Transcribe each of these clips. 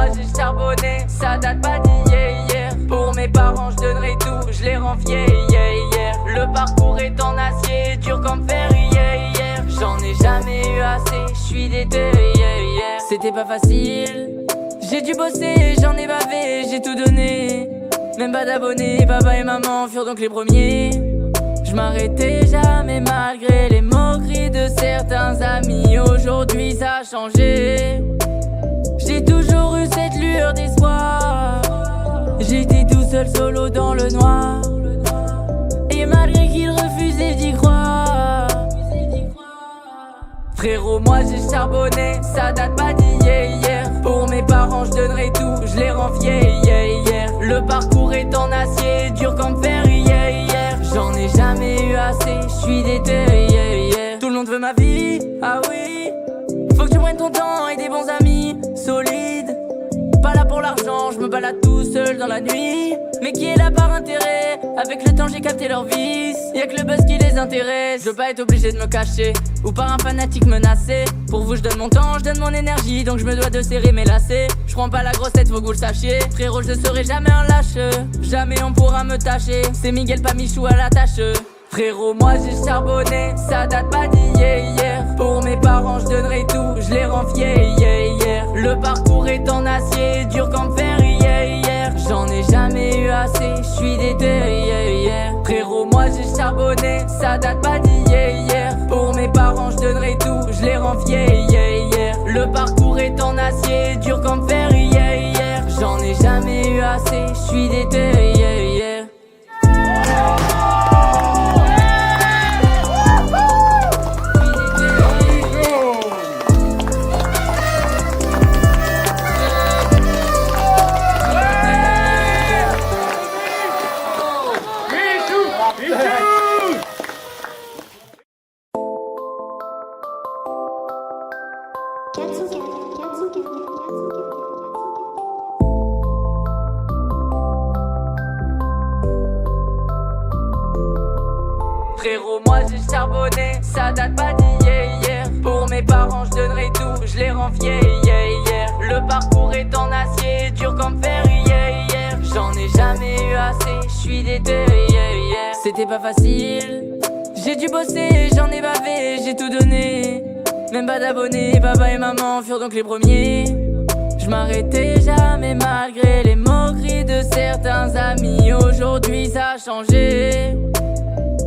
moi j'ai charbonné, ça date pas d'hier. Pour mes parents je donnerai tout, je les rends fiers. Le parcours est en acier, dur comme fer. J'en ai jamais eu assez, je suis déter. C'était pas facile, j'ai dû bosser, j'en ai bavé, j'ai tout donné. Même pas d'abonnés, papa et maman furent donc les premiers. Je m'arrêtais jamais malgré les moqueries de certains amis. Aujourd'hui ça a changé, j'ai toujours eu cette lueur d'espoir. J'étais tout seul solo dans le noir, et malgré qu'ils refusaient d'y croire. Frérot moi j'ai charbonné, ça date pas d'hier. Pour mes parents je donnerai tout, je les rends fiers. Le parcours est en acier, dur comme fer. J'en ai jamais eu assez, je suis déter. Tout le monde veut ma vie, ah oui. Faut que tu prennes ton temps et des bons amis solides. Pas là pour l'argent, je me balade tout seul dans la nuit. Mais qui est là par intérêt? Avec le temps j'ai capté leur vice. Y'a que le buzz qui les intéresse. Je veux pas être obligé de me cacher ou par un fanatique menacé. Pour vous je donne mon temps, je donne mon énergie. Donc je me dois de serrer mes lacets. Je prends pas la grosse tête, faut que vous le sachiez. Frérot je serai jamais un lâche, jamais on pourra me tâcher. C'est Miguel pas Michou à la tâche. Frérot moi j'ai charbonné, ça date pas d'hier. Pour mes parents je donnerai tout, je les rends fiers. Le parcours est en acier, dur comme fer. J'en ai jamais eu assez, je suis déter. Frérot moi j'ai charbonné, ça date pas d'hier. Pour mes parents je donnerai tout, je les rends fiers. Le parcours est en acier, dur comme fer. J'en ai jamais eu assez, je suis déter. Frérot moi j'ai charbonné, ça date pas d'hier. Pour mes parents je donnerai tout, je les rends fiers. Le parcours est en acier, dur comme fer. J'en ai jamais eu assez, je suis déter. C'était pas facile, j'ai dû bosser, j'en ai bavé, j'ai tout donné. Même pas d'abonnés, papa et maman furent donc les premiers. Je m'arrêtais jamais malgré les moqueries de certains amis. Aujourd'hui ça a changé,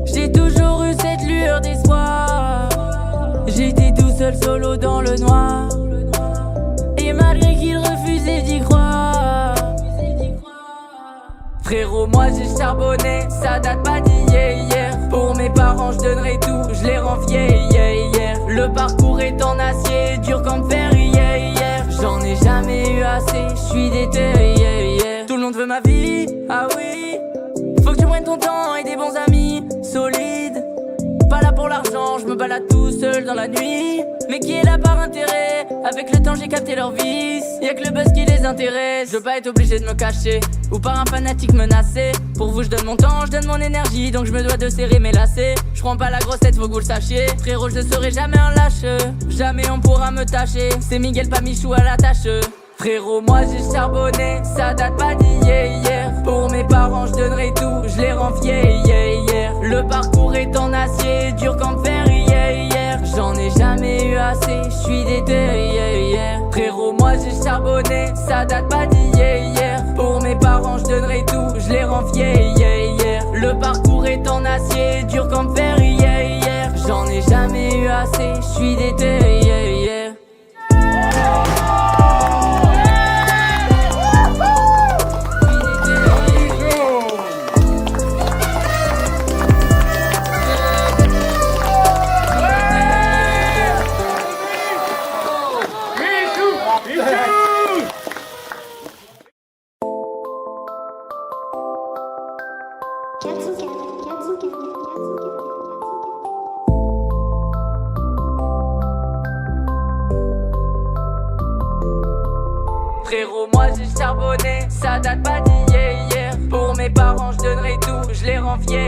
j'ai toujours eu cette lueur d'espoir. J'étais tout seul solo dans le noir, et malgré qu'ils refusaient d'y croire. Frérot moi j'ai charbonné, ça date pas d'hier. Pour mes parents je donnerai tout, je les rends fiers. Le parcours est en acier, dur comme fer. J'en ai jamais eu assez, je suis déter. Tout le monde veut ma vie, ah oui. Faut que tu prennes ton temps et des bons amis solides. Pas là pour l'argent, je me balade tout seul dans la nuit. Mais qui est là par intérêt? Avec le temps j'ai capté leur vice. Y'a que le buzz qui les intéresse. Je veux pas être obligé de me cacher ou par un fanatique menacé. Pour vous je donne mon temps, je donne mon énergie. Donc je me dois de serrer mes lacets. Je prends pas la grosse tête, faut que vous le sachiez. Frérot je serai jamais un lâche, jamais on pourra me tâcher. C'est Miguel pas Michou à la tâche. Frérot moi j'ai charbonné, ça date pas d'hier. Pour mes parents je donnerai tout, je les rends fiers. Le parcours est en acier, dur comme fer. J'en ai jamais eu assez, je suis déter. Frérot moi j'ai charbonné, ça date pas d'hier. Pour mes parents je donnerai tout, je les rends fiers. Le parcours est en acier, dur comme fer. J'en ai jamais eu assez, je suis déter. Frérot moi j'ai charbonné, ça date pas d'hier. Pour mes parents je donnerai tout, je les rends fiers.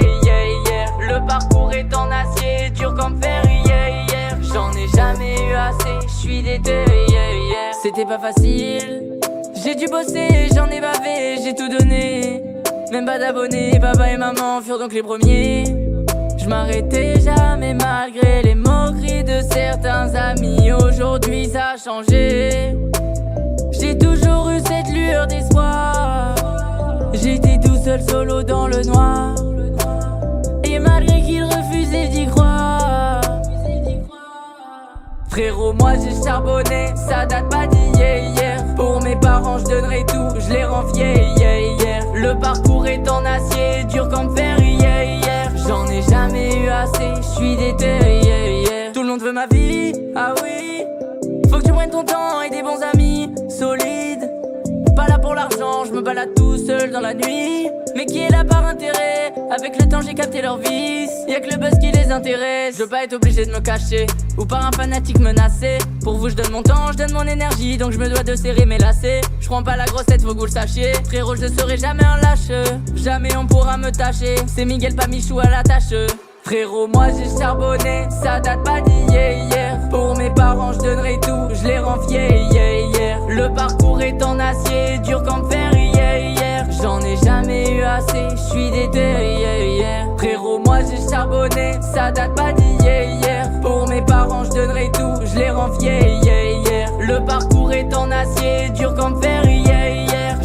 Le parcours est en acier, dur comme fer. J'en ai jamais eu assez, je suis déter. C'était pas facile, j'ai J'ai dû bosser, j'en ai bavé, j'ai tout donné. Même pas d'abonnés, papa et maman furent donc les premiers. Je m'arrêtais jamais malgré les moqueries de certains amis. Aujourd'hui ça a changé. J'ai toujours eu cette lueur d'espoir. J'étais tout seul solo dans le noir. Et malgré qu'ils refusaient d'y croire, frérot, moi j'ai charbonné, ça date pas d'hier. Pour mes parents je donnerai tout, je les rends fiers. Le parcours est en acier, dur comme fer. J'en ai jamais eu assez, je suis déter. Tout le monde veut ma vie, ah oui. Faut que tu prennes ton temps et des bons amis solides. Pas là pour l'argent, je me balade tout seul dans la nuit. Mais qui est là par intérêt? Avec le temps j'ai capté leur vice. Y'a que le buzz qui les intéresse. Je veux pas être obligé de me cacher ou par un fanatique menacé. Pour vous je donne mon temps, je donne mon énergie. Donc je me dois de serrer mes lacets. Je prends pas la grossette, faut que vous le sachiez. Frérot, je ne serai jamais un lâche. Jamais on pourra me tâcher. C'est Miguel pas Michou à la tâche. Frérot, moi j'ai charbonné, ça date pas d'hier. Pour mes parents je donnerai tout, je les rends fiers. Le parcours est en acier, dur comme fer. J'en ai jamais eu assez, je suis déter. Frérot, moi j'ai charbonné, ça date pas d'hier. Pour mes parents je donnerai tout, je les rends fiers. Le parcours est en acier, dur comme fer.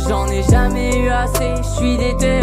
J'en ai jamais eu assez, je suis déter.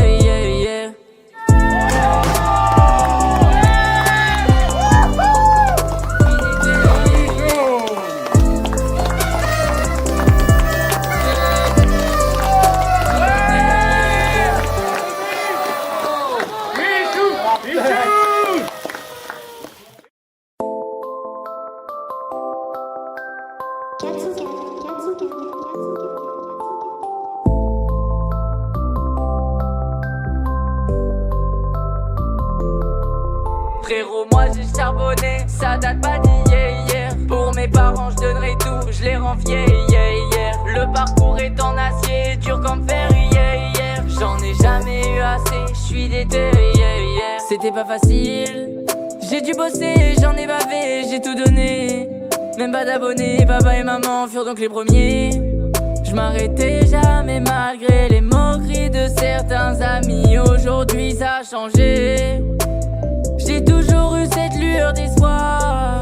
Frérot, moi j'ai charbonné, ça date pas d'hier. Pour mes parents je donnerai tout, je les rends fiers. Le parcours est en acier, dur comme fer. J'en ai jamais eu assez, je suis déter. C'était pas facile, j'ai dû bosser, j'en ai bavé, j'ai tout donné. Même pas d'abonnés, papa et maman furent donc les premiers. Je m'arrêtais jamais malgré les moqueries de certains amis. Aujourd'hui ça a changé. J'ai toujours eu cette lueur d'espoir.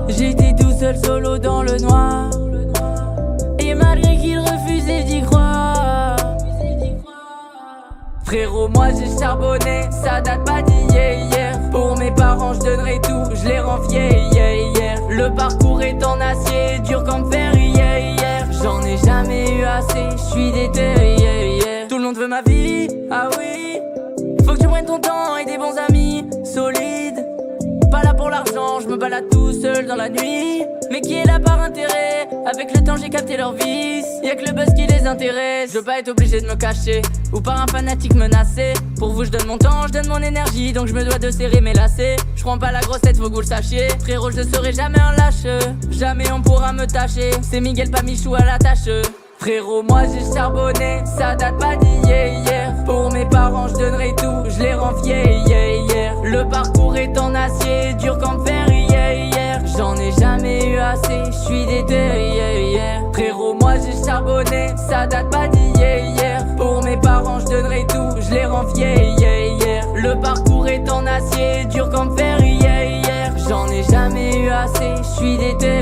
J'étais tout seul solo dans le noir. Et malgré qu'ils refusaient d'y croire, frérot, moi j'ai charbonné, ça date pas d'hier. Pour mes parents je donnerai tout, je les rends fiers. Le parcours est en acier, dur comme fer. J'en ai jamais eu assez, je suis déter. Tout le monde veut ma vie, ah oui. Faut que tu prennes ton temps et des bons amis solides. Pas là pour l'argent, je me balade tout seul dans la nuit. Mais qui est là par intérêt? Avec le temps j'ai capté leur vice. Y'a que le buzz qui les intéresse. Je veux pas être obligé de me cacher ou par un fanatique menacé. Pour vous je donne mon temps, je donne mon énergie. Donc je me dois de serrer mes lacets. Je prends pas la grossette, faut que vous le sachiez. Frérot, je ne serai jamais un lâche. Jamais on pourra me tâcher. C'est Miguel pas Michou à la tâche. Frérot, moi j'ai charbonné, ça date pas d'hier. Pour mes parents je donnerai tout, je les rends fiers. Le parcours est en acier, dur comme fer. J'en ai jamais eu assez, je suis déter. Frérot, moi j'ai charbonné, ça date pas d'hier. Pour mes parents je donnerai tout, je les rends fiers. Le parcours est en acier, dur comme fer. J'en ai jamais eu assez, je suis déter.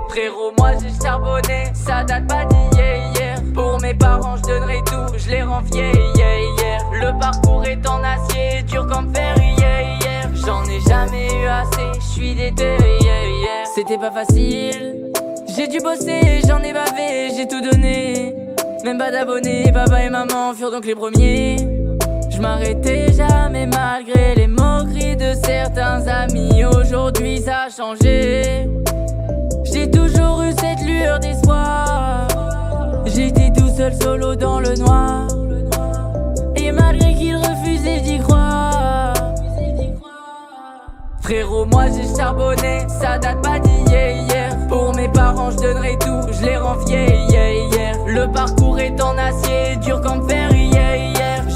Frérot, moi j'ai charbonné, ça date pas d'hier. Pour mes parents je donnerai tout, je les rends fiers. Le parcours est en acier, dur comme fer. J'en ai jamais eu assez, je suis déter. C'était pas facile, j'ai dû bosser, j'en ai bavé, j'ai tout donné. Même pas d'abonnés, papa et maman furent donc les premiers. Je m'arrêtais jamais malgré les moqueries de certains amis. Aujourd'hui ça a changé. J'ai tout toujours eu cette lueur d'espoir. J'étais tout seul solo dans le noir. Et malgré qu'il refusait d'y croire, frérot, moi j'ai charbonné, ça date pas d'hier. Pour mes parents je donnerai tout, je les rends fiers. Le parcours est en acier, dur comme fer.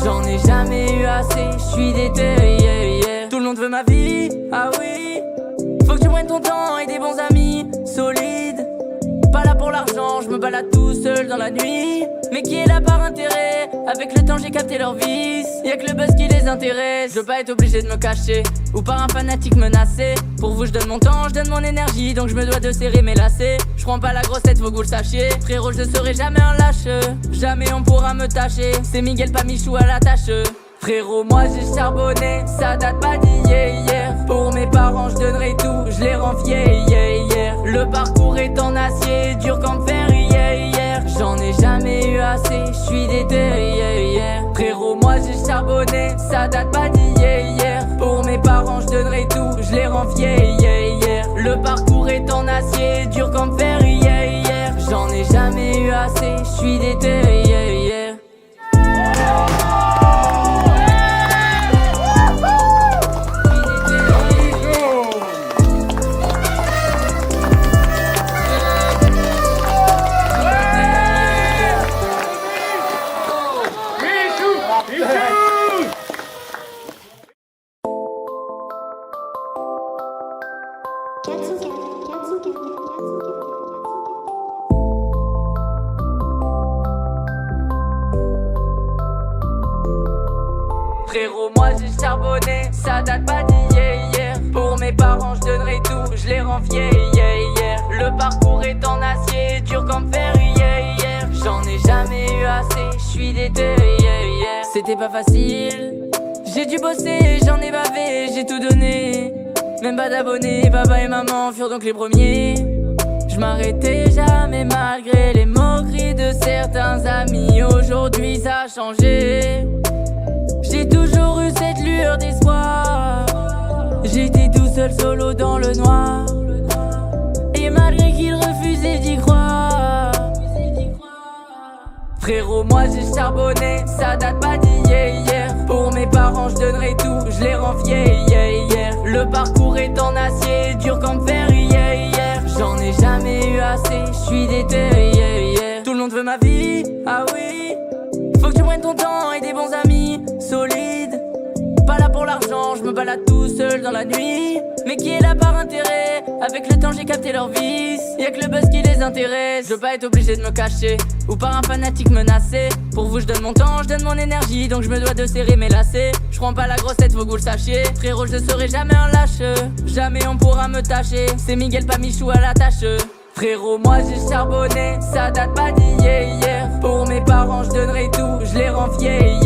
J'en ai jamais eu assez, je suis déter. Tout le monde veut ma vie, ah oui. Faut que tu prennes ton temps et des bons amis solides. Pas là pour l'argent, je me balade tout seul dans la nuit. Mais qui est là par intérêt? Avec le temps j'ai capté leur vice. Y'a que le buzz qui les intéresse. Je veux pas être obligé de me cacher ou par un fanatique menacé. Pour vous je donne mon temps, je donne mon énergie. Donc je me dois de serrer mes lacets. Je prends pas la grosse tête, faut que vous le sachiez. Frérot, je ne serai jamais un lâche. Jamais on pourra me tâcher. C'est Miguel, pas Michou à la tâche. Frérot, moi j'ai charbonné, ça date pas d'hier. Pour mes parents je donnerai tout, je les rends fiers. Le parcours est en acier, dur comme fer. J'en ai jamais eu assez, je suis déter. Frérot, moi j'ai charbonné, ça date pas d'hier. Pour mes parents je donnerai tout, je les rends fiers. Le parcours est en acier, dur comme fer. J'en ai jamais eu assez, je suis déter. Frérot, moi j'ai charbonné, ça date pas d'hier. Pour mes parents je donnerai tout, je les rends fiers. Le parcours est en acier, dur comme fer. J'en ai jamais eu assez, je suis déter. C'était pas facile, j'ai dû bosser, j'en ai bavé, j'ai tout donné. Même pas d'abonnés, papa et maman furent donc les premiers. Je m'arrêtais jamais malgré les moqueries de certains amis. Aujourd'hui ça a changé. J'ai toujours eu cette lueur d'espoir. J'étais tout seul solo dans le noir. Et malgré qu'il refusait d'y croire, frérot, moi j'ai charbonné, ça date pas d'hier. Pour mes parents je donnerai tout, je les rends fiers. Le parcours est en acier, dur comme fer. J'en ai jamais eu assez, je suis déter. Tout le monde veut ma vie, ah oui. Faut que tu prennes ton temps et des bons amis solides. Pas là pour l'argent, je me balade tout seul dans la nuit. Mais qui est là par intérêt? Avec le temps j'ai capté leur vice. Y'a que le buzz qui les intéresse. Je veux pas être obligé de me cacher ou par un fanatique menacé. Pour vous je donne mon temps, je donne mon énergie. Donc je me dois de serrer mes lacets. Je prends pas la grosse tête, faut que vous le sachiez. Frérot, je ne serai jamais un lâche. Jamais on pourra me tâcher. C'est Miguel, pas Michou à la tâche. Frérot, moi j'ai charbonné, ça date pas d'hier. Pour mes parents je donnerai tout, je les rends fiers.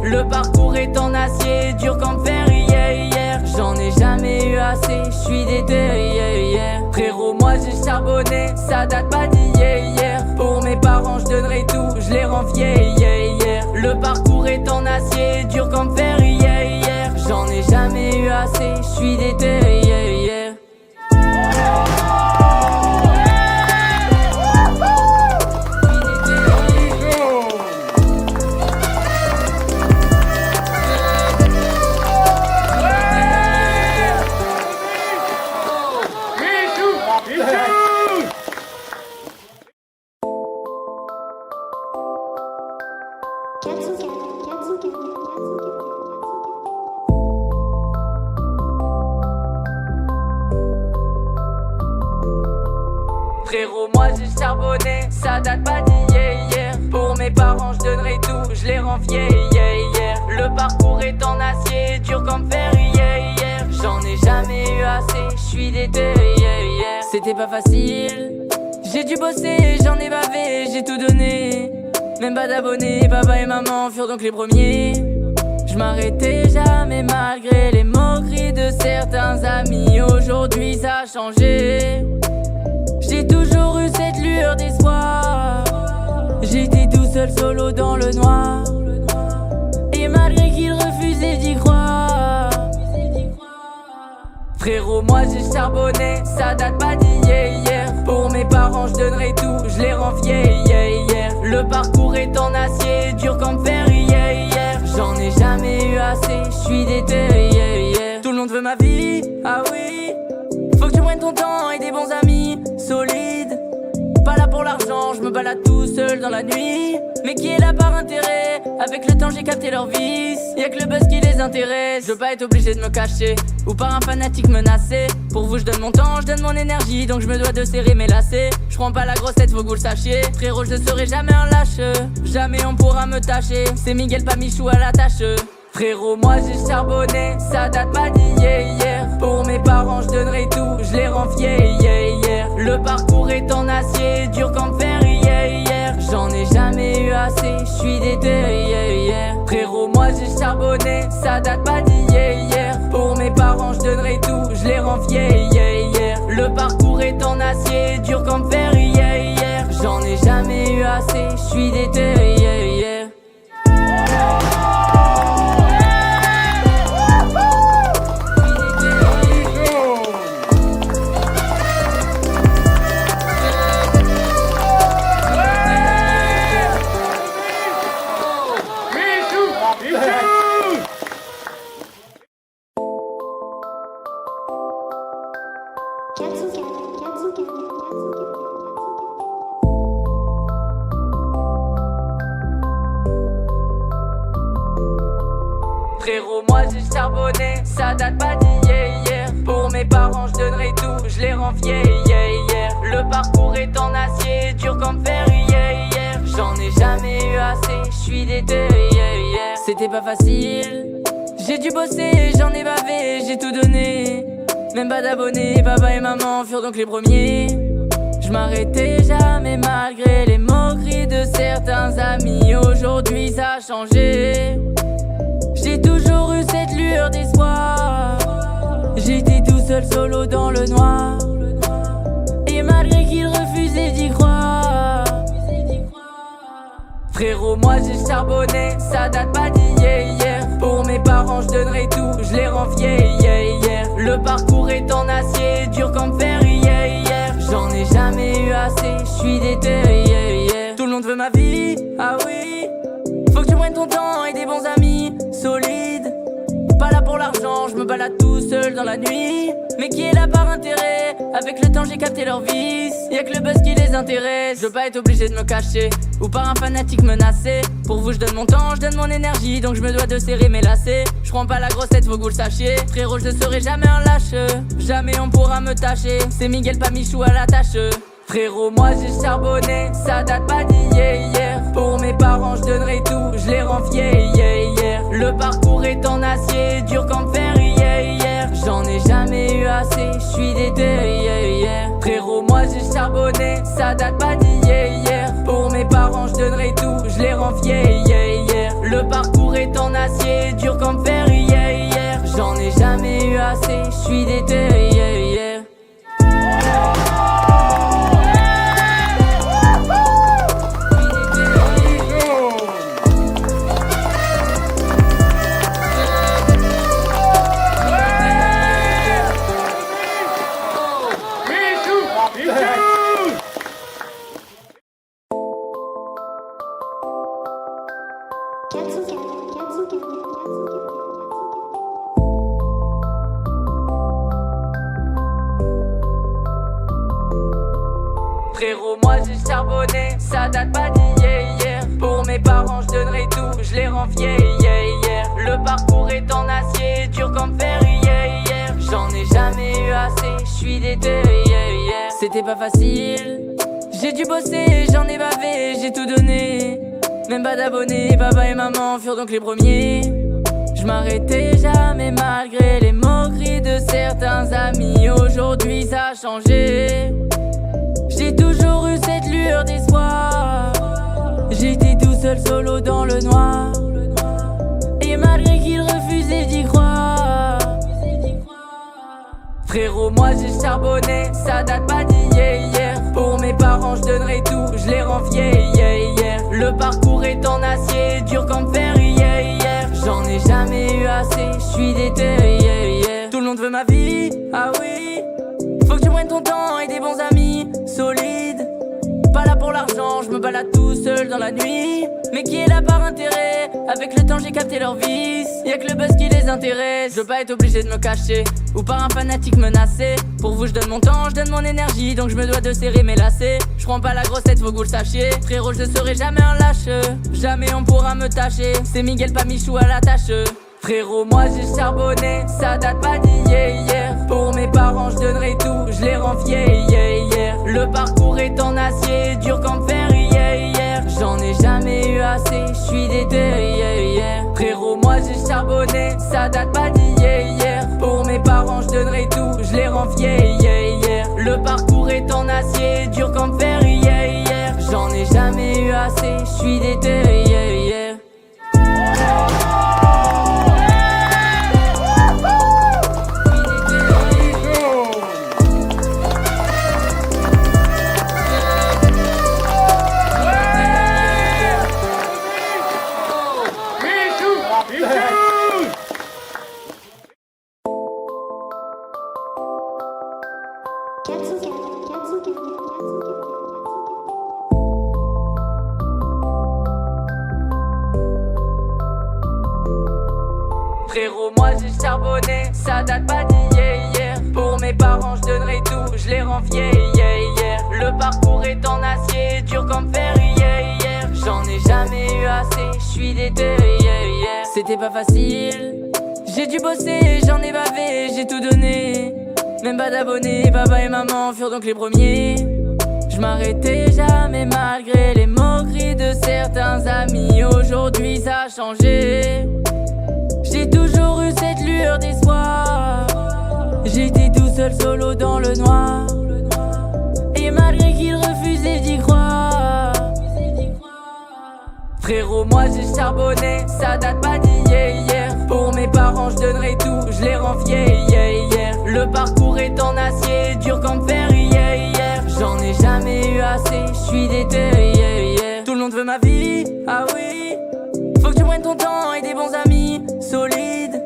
Le parcours est en acier, dur comme fer. J'en ai jamais eu assez, je suis déter. Frérot, moi j'ai charbonné, ça date pas d'hier. Pour mes parents je donnerai tout, je les rends fiers. Le parcours est en acier, dur comme fer. J'en ai jamais eu assez, je suis déter. Frérot, moi j'ai charbonné, ça date pas d'hier. Pour mes parents je donnerai tout, je les rends fiers. Le parcours est en acier, dur comme fer. J'en ai jamais eu assez, je suis déter. C'était pas facile, j'ai dû bosser, j'en ai bavé, j'ai tout donné. Même pas d'abonnés, papa et maman furent donc les premiers. Je m'arrêtais jamais malgré les moqueries de certains amis. Aujourd'hui ça a changé. J'ai toujours eu cette lueur d'espoir. J'étais tout seul solo dans le noir. Et malgré qu'il refusait d'y croire, frérot, moi j'ai charbonné, ça date pas d'hier. Pour mes parents je donnerai tout, je les rends fiers, yeah, yeah. Le parcours est en acier, dur comme fer, yeah, yeah. J'en ai jamais eu assez, je suis déter, yeah, yeah. Tout le monde veut ma vie, ah oui. Faut que tu prennes ton temps et des bons amis solides. Pas là pour l'argent, je me balade tout seul dans la nuit. Mais qui est là par intérêt? Avec le temps j'ai capté leur vice. Y'a que le buzz qui les intéresse. Je veux pas être obligé de me cacher ou par un fanatique menacé. Pour vous je donne mon temps, je donne mon énergie. Donc je me dois de serrer mes lacets. Je prends pas la grossette, faut que vous le sachiez. Frérot, je ne serai jamais un lâche. Jamais on pourra me tâcher. C'est Miguel pas Michou à la tâche. Frérot, moi j'ai charbonné, ça date pas d'hier, hier. Pour mes parents je donnerai tout, je les rends fiers, yeah, yeah. Le parcours est en acier, dur comme fer, yeah, yeah. J'en ai jamais eu assez, je suis déter, yeah, yeah. Frérot, moi j'ai charbonné, ça date pas d'hier, hier. Pour mes parents je donnerai tout, je les rends fiers, yeah, yeah. Le parcours est en acier, dur comme fer, yeah, yeah. J'en ai jamais eu assez, je suis déter, yeah, yeah. Frérot, moi j'ai charbonné, ça date pas d'hier, hier. Pour mes parents je donnerai tout, je les rends fiers, yeah, yeah. Le parcours est en acier, dur comme fer, yeah, yeah. J'en ai jamais eu assez, je suis déter, yeah, yeah. C'était pas facile, j'ai dû bosser, j'en ai bavé, j'ai tout donné. Même pas d'abonnés, papa et maman furent donc les premiers. Je m'arrêtais jamais malgré les moqueries de certains amis. Aujourd'hui ça a changé. J'ai toujours eu cette lueur d'espoir. J'étais tout seul solo dans le noir. Et malgré qu'ils refusaient d'y croire. Frérot, moi j'ai charbonné, ça date pas d'hier, hier. Pour mes parents je donnerai tout, je les rends fiers, yeah, yeah. Le parcours est en acier, dur comme fer, yeah, yeah. J'en ai jamais eu assez, je suis déter, yeah, yeah. Tout le monde veut ma vie, ah oui. Faut que tu prennes ton temps et des bons amis solides. Pas là pour l'argent, je me balade tout seul dans la nuit. Mais qui est là par intérêt? Avec le temps j'ai capté leur vice. Y'a que le buzz qui les intéresse. Je veux pas être obligé de me cacher ou par un fanatique menacé. Pour vous je donne mon temps, je donne mon énergie. Donc je me dois de serrer mes lacets. Je prends pas la grossette, faut que vous le sachiez. Frérot, je ne serai jamais un lâche. Jamais on pourra me tâcher. C'est Miguel pas Michou à la tâche. Frérot, moi j'ai charbonné, ça date pas d'hier, hier. Pour mes parents je donnerai tout, je les rends fiers, yeah, yeah. Le parcours est en acier, dur comme fer, yeah, yeah. J'en ai jamais eu assez, je suis déter, yeah, yeah. Frérot, moi j'ai charbonné, ça date pas d'hier, hier. Pour mes parents je donnerai tout, je les rends fiers, yeah, yeah. Le parcours est en acier, dur comme fer, yeah, yeah. J'en ai jamais eu assez, je suis déter, yeah, yeah. Frérot, moi j'ai charbonné, ça date pas d'hier, hier. Pour mes parents je donnerai tout, je les rends fiers, yeah, yeah. Le parcours est en acier, dur comme fer, yeah, yeah. J'en ai jamais eu assez, je suis déter, yeah, yeah. C'était pas facile, j'ai dû bosser, j'en ai bavé, j'ai tout donné. Même pas d'abonnés, papa et maman furent donc les premiers. Je m'arrêtais jamais malgré les moqueries de certains amis. Aujourd'hui ça a changé. J'ai toujours eu cette lueur d'espoir. J'étais tout seul solo dans le noir. Et malgré qu'ils refusaient d'y croire. Frérot, moi j'ai charbonné, ça date pas d'hier, hier. Pour mes parents je donnerai tout, je les rends fiers, yeah, yeah. Le parcours est en acier, dur comme fer, yeah, yeah. J'en ai jamais eu assez, je suis déter, yeah, yeah. Tout le monde veut ma vie, ah oui. Faut que tu prennes ton temps et des bons amis solides. balade tout seul dans la nuit. Mais qui est là par intérêt? Avec le temps j'ai capté leur vice. Y'a que le buzz qui les intéresse. Je veux pas être obligé de me cacher ou par un fanatique menacé. Pour vous je donne mon temps, je donne mon énergie. Donc je me dois de serrer mes lacets. Je prends pas la grosse tête, faut que vous le sachiez. Frérot, je serai jamais un lâche. Jamais on pourra me tâcher. C'est Miguel, pas Michou à la tâche. Frérot, moi j'ai charbonné, ça date pas d'hier. Pour mes parents je donnerai tout, je les rends fiers, yeah. Le parcours est en acier, dur comme fer, yeah. J'en ai jamais eu assez, je suis déter, yeah. Frérot, moi j'ai charbonné, ça date pas d'hier. Pour mes parents je donnerai tout, je les rends fiers, yeah. Le parcours est en acier, dur comme fer, yeah. J'en ai jamais eu assez, je suis déter, yeah. Frérot, moi j'ai charbonné, ça date pas d'hier. Pour mes parents je donnerai tout, je les rends fiers, yeah. Le parcours est en acier, dur comme fer, yeah. J'en ai jamais eu assez, je suis déter, yeah. C'était pas facile, j'ai dû bosser, j'en ai bavé, j'ai tout donné. Même pas d'abonnés, papa et maman furent donc les premiers. Je m'arrêtais jamais malgré les moqueries de certains amis. Aujourd'hui ça a changé. J'ai toujours eu cette lueur d'espoir. J'étais tout seul solo dans le noir. Et malgré qu'ils refusaient d'y croire. Frérot, moi j'ai charbonné, ça date pas d'hier. Pour mes parents je donnerai tout, je les rends fiers, yeah. Le parcours est en acier, dur comme fer, yeah. J'en ai jamais eu assez, je suis déter, yeah. Tout le monde veut ma vie, ah oui. Faut que tu prennes ton temps et des bons amis solides.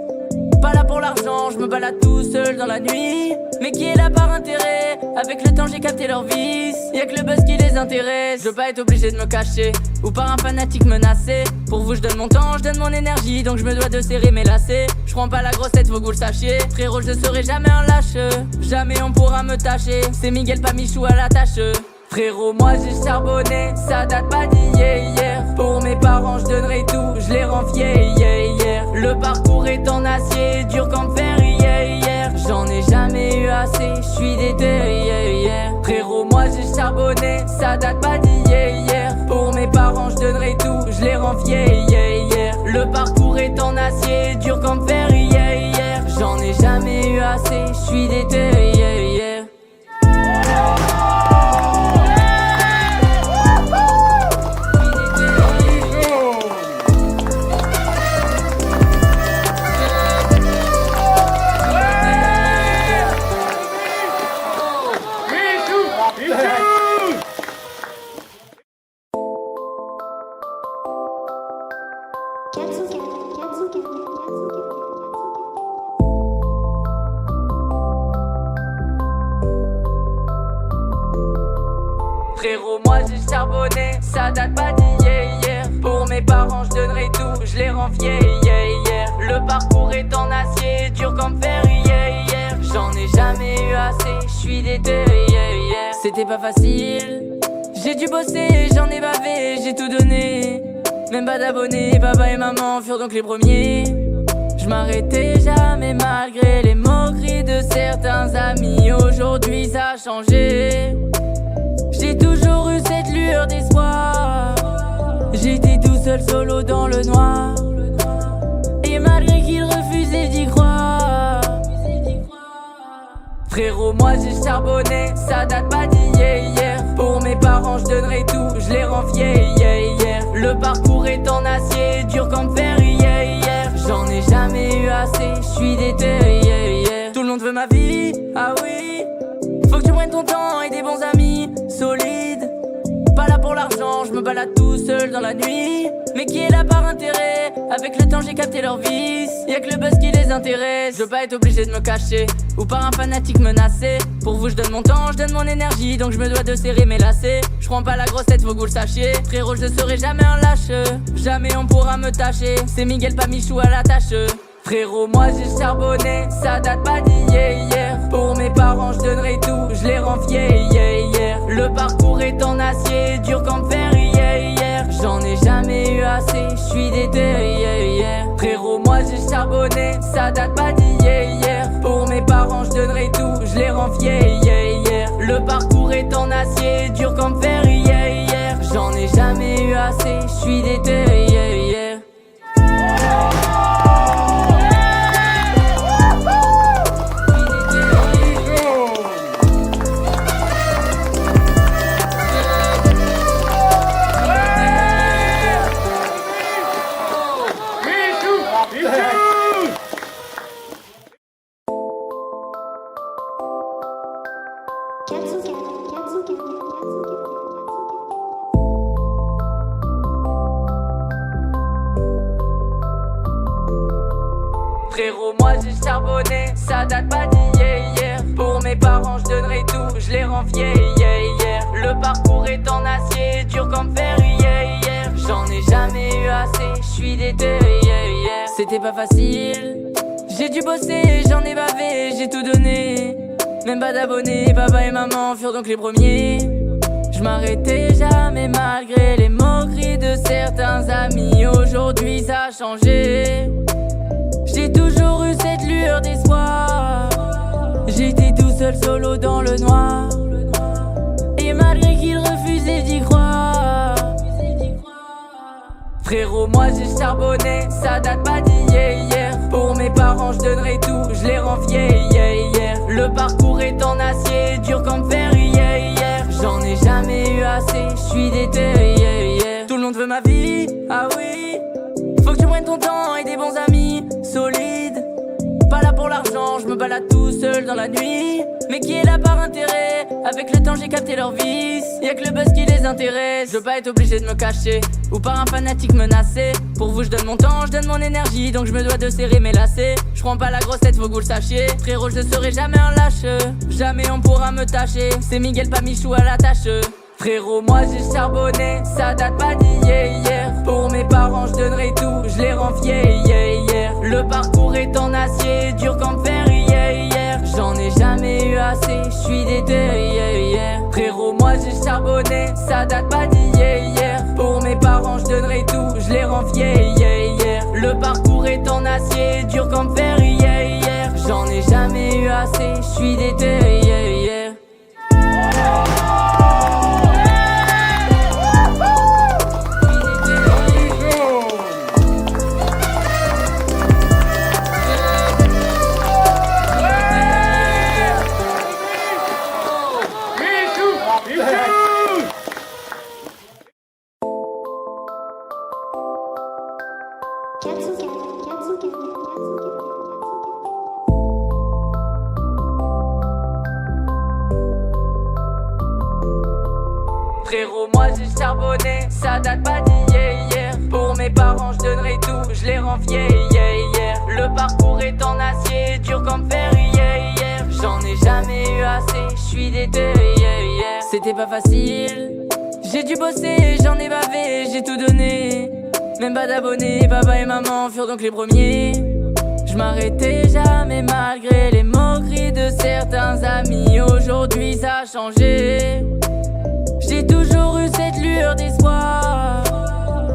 Pas là pour l'argent, je me balade tout seul dans la nuit. Mais qui est là par intérêt? Avec le temps j'ai capté leur vice. Y'a que le buzz qui les intéresse. Je veux pas être obligé de me cacher ou par un fanatique menacé. Pour vous je donne mon temps, je donne mon énergie. Donc je me dois de serrer mes lacets. Je prends pas la grosse tête, faut que vous le sachiez. Frérot, je serai jamais un lâche. Jamais on pourra me tâcher. C'est Miguel, pas Michou à la tâche. Frérot, moi j'ai charbonné, ça date pas d'hier. Pour mes parents je donnerai tout, je les rends fiers, yeah. Le parcours est en acier, dur comme fer, yeah. J'en ai jamais eu assez, je suis déter, yeah. Frérot, moi j'ai charbonné, ça date pas d'hier. Pour mes parents je donnerai tout, je les rends fiers, yeah. Le parcours est en acier, dur comme fer, yeah. J'en ai jamais eu assez, je suis déter, yeah. Frérot, moi j'ai charbonné, ça date pas d'hier. Pour mes parents je donnerai tout, je les rends fiers, yeah. Le parcours est en acier, dur comme fer, yeah. J'en ai jamais eu assez, je suis déter, yeah. C'était pas facile, j'ai dû bosser, j'en ai bavé, j'ai tout donné. Même pas d'abonnés, papa et maman furent donc les premiers. Je m'arrêtais jamais malgré les moqueries de certains amis. Aujourd'hui ça a changé. J'ai toujours eu cette lueur d'espoir. J'étais tout seul solo dans le noir. Et malgré qu'ils refusaient d'y croire. Frérot, moi j'ai charbonné, ça date pas d'hier. Pour mes parents je donnerai tout, je les rends fiers, yeah. Le parcours est en acier, dur comme fer, yeah. J'en ai jamais eu assez, je suis déter, yeah. Tout le monde veut ma vie, ah oui. Faut que tu prennes ton temps et des bons amis solides. Pas là pour l'argent, je me balade tout seul dans la nuit. Mais qui est là par intérêt? Avec le temps j'ai capté leur vice. Y'a que le buzz qui les intéresse. Je veux pas être obligé de me cacher ou par un fanatique menacé. Pour vous je donne mon temps, je donne mon énergie. Donc je me dois de serrer mes lacets. Je prends pas la grosse tête, faut que vous le sachiez. Frérot, je serai jamais un lâche. Jamais on pourra me tâcher. C'est Miguel, pas Michou à la tâche. Frérot, moi j'ai charbonné, ça date pas d'hier. Pour mes parents je donnerai tout, je les rends fiers. Le parcours est en acier, dur comme fer. J'en ai jamais eu assez, je suis déter. Frérot, moi j'ai charbonné, ça date pas d'hier. Pour mes parents je donnerai tout, je les rends fiers. Le parcours est en acier, dur comme fer. J'en ai jamais eu assez, je suis déter. Frérot, moi j'ai charbonné, ça date pas d'hier. Pour mes parents je donnerai tout, je les rends fiers. Le parcours est en acier, dur comme fer. J'en ai jamais eu assez, je suis déter. C'était pas facile, j'ai dû bosser, j'en ai bavé, j'ai tout donné. Même pas d'abonnés, papa et maman furent donc les premiers. Je m'arrêtais jamais malgré les moqueries de certains amis. Aujourd'hui ça a changé. J'ai toujours eu cette lueur d'espoir. J'étais tout seul solo dans le noir. Et malgré qu'ils refusaient d'y croire. Frérot, moi j'ai charbonné, ça date pas d'hier. Pour mes parents je donnerai tout, je les rends fiers. Le parcours est en acier, dur comme fer. J'en ai jamais eu assez, je suis déter. Tout le monde veut ma vie, ah oui. Faut que tu prennes ton temps et des bons amis solides. Pas là pour l'argent, je me balade tout seul dans la nuit. Mais qui est là par intérêt? Avec le temps j'ai capté leur vice. Y'a que le buzz qui les intéresse. Je veux pas être obligé de me cacher ou par un fanatique menacé. Pour vous je donne mon temps, je donne mon énergie. Donc je me dois de serrer mes lacets. Je prends pas la grosse tête, faut que vous le sachiez. Frérot, je serai jamais un lâche. Jamais on pourra me tâcher. C'est Miguel, pas Michou à la tâche. Frérot, moi j'ai charbonné, ça date pas d'hier. Pour mes parents je donnerai tout, je les rends fiers. Le parcours est en acier, dur comme fer. J'en ai jamais eu assez, je suis déter. Frérot, moi j'ai charbonné, ça date pas d'hier. Pour mes parents je donnerai tout, je les rends fiers. Le parcours est en acier, dur comme fer. J'en ai jamais eu assez, je suis déter. Frérot, moi j'ai charbonné, ça date pas d'hier. Pour mes parents je donnerai tout, je les rends fiers. Le parcours est en acier, dur comme fer. J'en ai jamais eu assez, je suis déter. C'était pas facile, j'ai dû bosser, j'en ai bavé, j'ai tout donné. Même pas d'abonnés, papa et maman furent donc les premiers. Je m'arrêtais jamais malgré les moqueries de certains amis. Aujourd'hui ça a changé. J'ai toujours eu cette lueur d'espoir.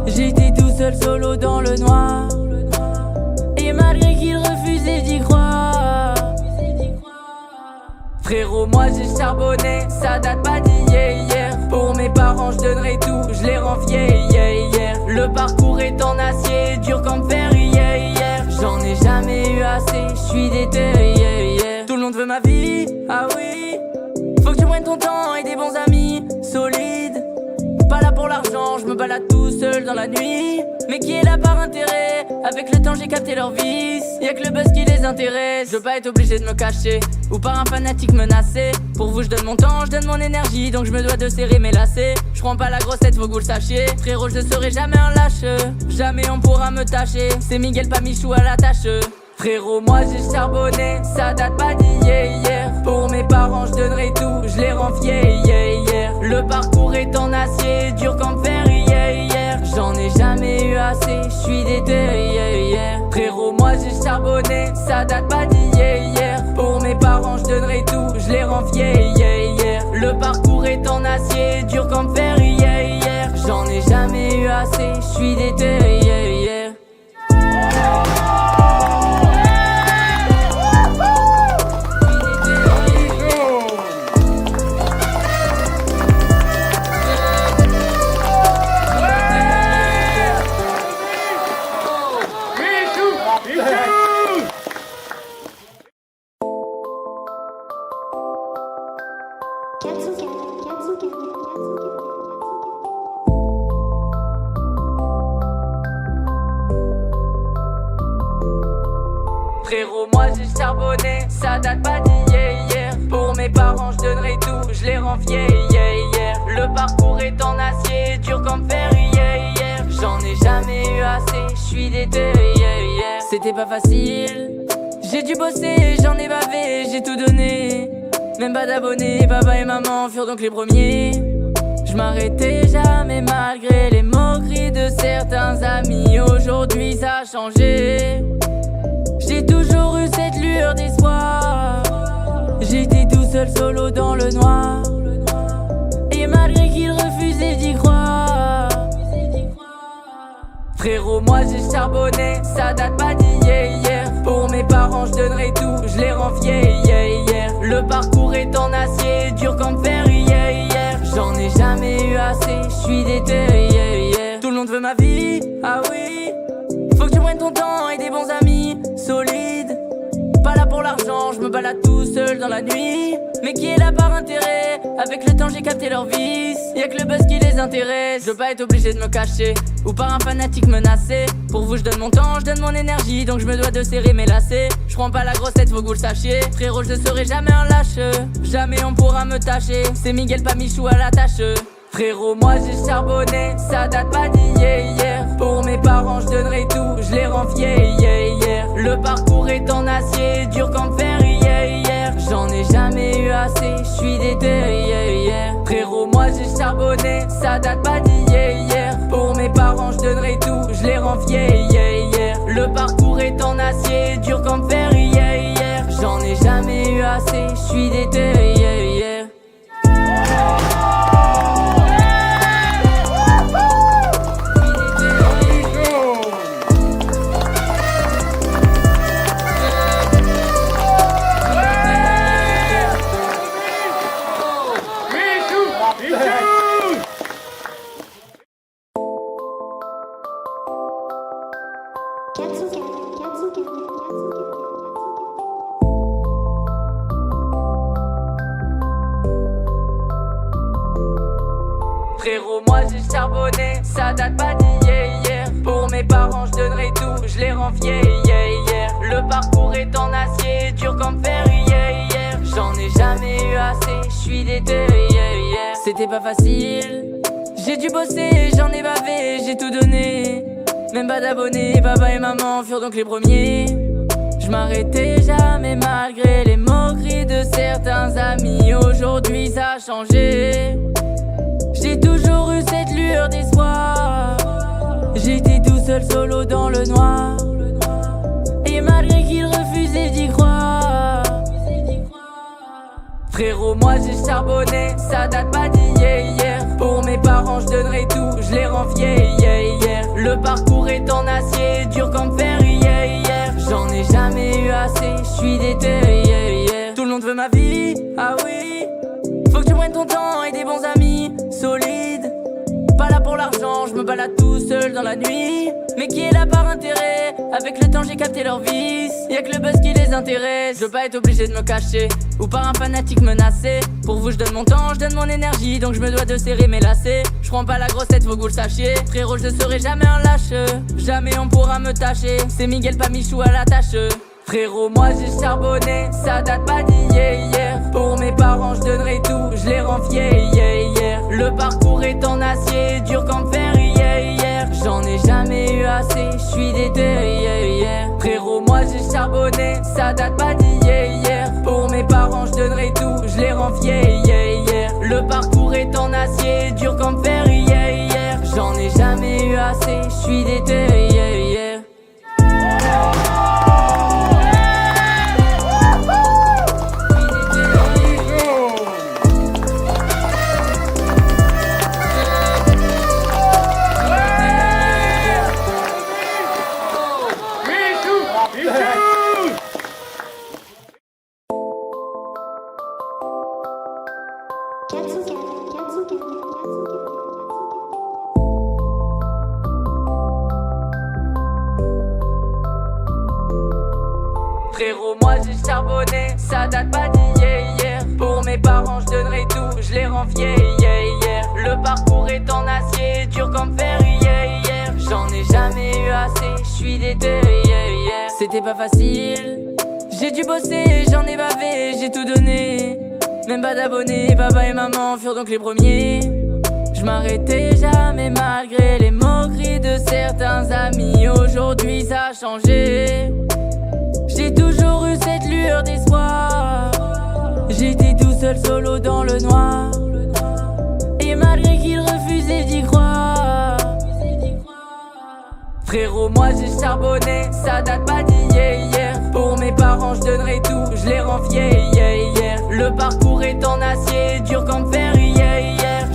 J'étais tout seul solo dans le noir. Et malgré qu'ils refusaient d'y croire. Frérot, moi j'ai charbonné, ça date pas d'hier. Pour mes parents je donnerai tout, je les rends fiers. Le parcours est en acier, dur comme fer. J'en ai jamais eu assez, je suis déter. Tout le monde veut ma vie, ah oui. Faut que tu prennes ton temps et des bons amis solides. Pas là pour l'argent, je me balade tout seul dans la nuit. Mais qui est là par intérêt? Avec le temps j'ai capté leur vice. Y'a que le buzz qui les intéresse. Je veux pas être obligé de me cacher ou par un fanatique menacé. Pour vous je donne mon temps, je donne mon énergie. Donc je me dois de serrer mes lacets. Je prends pas la grossette, faut que vous le sachiez. Frérot, je ne serai jamais un lâche. Jamais on pourra me tâcher. C'est Miguel pas Michou à la tâche. Frérot, moi j'ai charbonné, ça date pas d'hier. Pour mes parents je donnerai tout, je les rends fiers. Le parcours est en acier, dur comme fer. J'en ai jamais eu assez, je suis déter. Frérot, moi j'ai charbonné, ça date pas d'hier. Pour mes parents je donnerai tout, je les rends fiers. Le parcours est en acier, dur comme fer. J'en ai jamais eu assez, je suis déter. Frérot, moi j'ai charbonné, ça date pas d'hier. Pour mes parents je donnerai tout, je les rends fiers. Le parcours est en acier, dur comme fer. J'en ai jamais eu assez, je suis déter. C'était pas facile, j'ai dû bosser, j'en ai bavé, j'ai tout donné. Même pas d'abonnés, papa et maman furent donc les premiers. Je m'arrêtais jamais malgré les moqueries de certains amis. Aujourd'hui ça a changé. J'ai toujours eu cette lueur d'espoir. J'étais tout seul solo dans le noir. Et malgré qu'ils refusaient d'y croire. Frérot, moi j'ai charbonné, ça date pas d'hier. Pour mes parents je donnerai tout, je les rends fiers. Le parcours est en acier, dur comme fer. J'en ai jamais eu assez, je suis déter. Tout le monde veut ma vie, ah oui. Faut que tu prennes ton temps et des bons amis solides. Pas là pour l'argent, je me balade tout seul dans la nuit. Mais qui est là par intérêt? Avec le temps j'ai capté leur vice. Y'a que le buzz qui les intéresse. Je veux pas être obligé de me cacher ou par un fanatique menacé. Pour vous je donne mon temps, je donne mon énergie. Donc je me dois de serrer mes lacets. Je prends pas la grossette, faut que vous le sachiez. Frérot, je ne serai jamais un lâche. Jamais on pourra me tâcher. C'est Miguel pas Michou à la tâche. Frérot, moi j'ai charbonné, ça date pas d'hier. Pour mes parents je donnerai tout, je les rends fiers. Le parcours est en acier, dur comme fer. J'en ai jamais eu assez, je suis déter. Frérot, moi j'ai charbonné, ça date pas d'hier. Pour mes parents je donnerai tout, je les rends fiers. Le parcours est en acier, dur comme fer. J'en ai jamais eu assez, je suis déter. Frérot, moi j'ai charbonné, ça date pas d'hier. Pour mes parents je donnerai tout, je les rends fiers. Le parcours est en acier, dur comme fer. J'en ai jamais eu assez, je suis déter. C'était pas facile, j'ai dû bosser, j'en ai bavé, j'ai tout donné. Même pas d'abonnés, papa et maman furent donc les premiers. Je m'arrêtais jamais malgré les moqueries de certains amis. Aujourd'hui ça a changé. J'ai toujours eu cette lueur d'espoir. J'étais tout seul solo dans le noir. Et malgré qu'ils refusaient d'y croire. Frérot, moi j'ai charbonné, ça date pas d'hier. Pour mes parents je donnerai tout, je les rends fiers. Le parcours est en acier, dur comme fer. J'en ai jamais eu assez, je suis déter. Tout le monde veut ma vie, ah oui. Faut que tu prennes ton temps et des bons amis solides. Pas là pour l'argent, je me me balade tout seul dans la nuit. Mais qui est là par intérêt? Avec le temps j'ai capté leur vice. Y'a que le buzz qui les intéresse. Je veux pas être obligé de me cacher ou par un fanatique menacé. Pour vous je donne mon temps, je donne mon énergie. Donc je me dois de serrer mes lacets. Je prends pas la grossette, faut que vous le sachiez. Frérot, je ne serai jamais un lâche. Jamais on pourra me tâcher. C'est Miguel pas Michou à la tâche. Frérot, moi j'ai charbonné, ça date pas d'hier. Pour mes parents je donnerai tout, je les rends fiers. Le parcours est en acier, dur comme fer. J'en ai jamais eu assez, je suis déter. Frérot, moi j'ai charbonné, ça date pas d'hier. Pour mes parents je donnerai tout, je les rends fiers. Le parcours est en acier, dur comme fer. J'en ai jamais eu assez, je suis déter. Frérot, moi j'ai charbonné, ça date pas d'hier. Pour mes parents je donnerai tout, je les rends fiers. Le parcours est en acier, dur comme fer. J'en ai jamais eu assez, je suis déter. C'était pas facile, j'ai dû bosser, j'en ai bavé, j'ai tout donné. Même pas d'abonnés, papa et maman furent donc les premiers. Je m'arrêtais jamais malgré les moqueries de certains amis. Aujourd'hui ça a changé. J'ai toujours eu cette lueur d'espoir. J'étais tout seul solo dans le noir. Et malgré qu'ils refusaient d'y croire. Frérot, moi j'ai charbonné, ça date pas d'hier. Pour mes parents je donnerai tout, je les rends fiers. Le parcours est en acier, dur comme fer.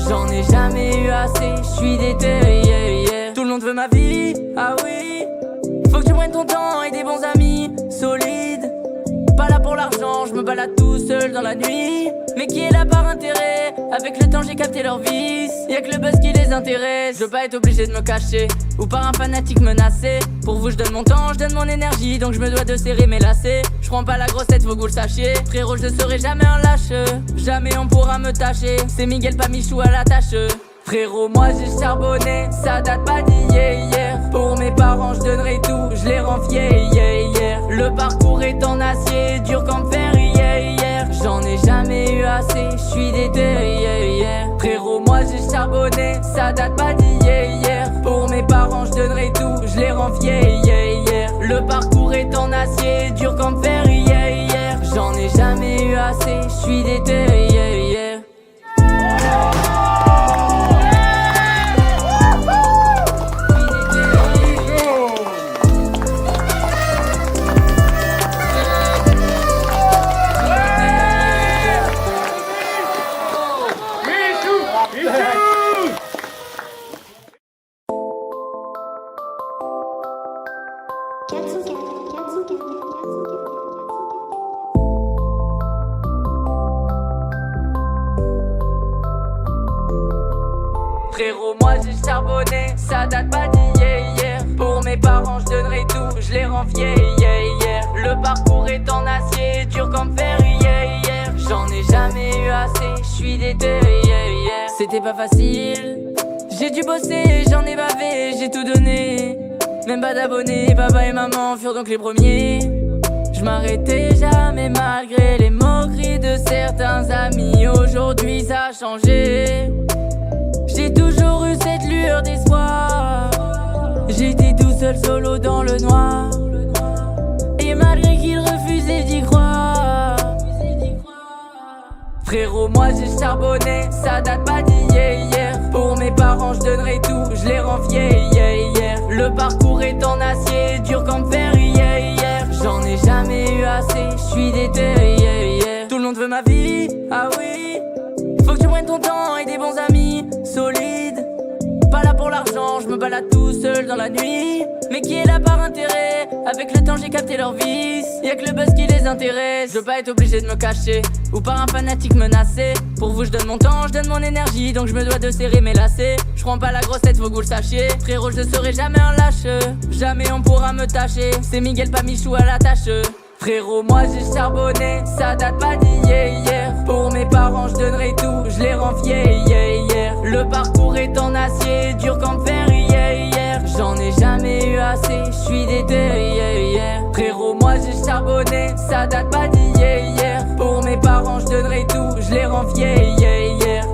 J'en ai jamais eu assez, je suis déter. Tout le monde veut ma vie, ah oui. Faut que tu prennes ton temps et des bons amis solides. Pas là pour l'argent, je me balade tout seul dans la nuit. Mais qui est là par intérêt? Avec le temps j'ai capté leur vice. Y'a que le buzz qui les intéresse. Je veux pas être obligé de me cacher ou par un fanatique menacé. Pour vous je donne mon temps, je donne mon énergie. Donc je me dois de serrer mes lacets. Je prends pas la grossette, faut que vous le sachiez. Frérot, je ne serai jamais un lâche. Jamais on pourra me tâcher. C'est Miguel pas Michou à la tâche. Frérot, moi j'ai charbonné, ça date pas d'hier. Pour mes parents je donnerai tout, je les rends fiers. Le parcours est en acier, dur comme fer. J'en ai jamais eu assez, je suis déter. Frérot, moi j'ai charbonné, ça date pas d'hier. Pour mes parents je donnerai tout, je les rends fiers. Le parcours est en acier, dur comme fer. J'en ai jamais eu assez, je suis déter. Frérot, moi j'ai charbonné, ça date pas d'hier. Pour mes parents je donnerai tout, je les rends fiers. Le parcours est en acier, dur comme fer. J'en ai jamais eu assez, je suis déter. C'était pas facile, j'ai dû bosser, j'en ai bavé, j'ai tout donné. Même pas d'abonnés, papa et maman furent donc les premiers. Je m'arrêtais jamais malgré les moqueries de certains amis. Aujourd'hui ça a changé. J'ai toujours eu cette lueur d'espoir. J'étais tout seul solo dans le noir. Et malgré qu'ils refusaient d'y croire. Frérot, moi j'ai charbonné, ça date pas d'hier. Pour mes parents je donnerai tout, je les rends fiers. Le parcours est en acier, dur comme fer. J'en ai jamais eu assez, je suis déter. Tout le monde veut ma vie, ah oui. Faut que tu prennes ton temps et des bons amis solides. Pas là pour l'argent, je me balade tout seul dans la nuit. Mais qui est là par intérêt? Avec le temps j'ai capté leur vice. Y'a que le buzz qui les intéresse. Je veux pas être obligé de me cacher ou par un fanatique menacé. Pour vous je donne mon temps, je donne mon énergie, donc je me dois de serrer mes lacets. Je prends pas la grosse tête, faut que vous le sachiez. Frérot, je ne serai jamais un lâche. Jamais on pourra me tâcher. C'est Miguel, pas Michou à la tâche. Frérot, moi j'ai charbonné, ça date pas d'hier. Pour mes parents je donnerai tout, je les rends fiers. Le parcours est en acier, dur comme fer hier. J'en ai jamais eu assez, je suis déter. Frérot, moi j'ai charbonné, ça date pas d'hier. Pour mes parents je donnerai tout, je les rends fiers.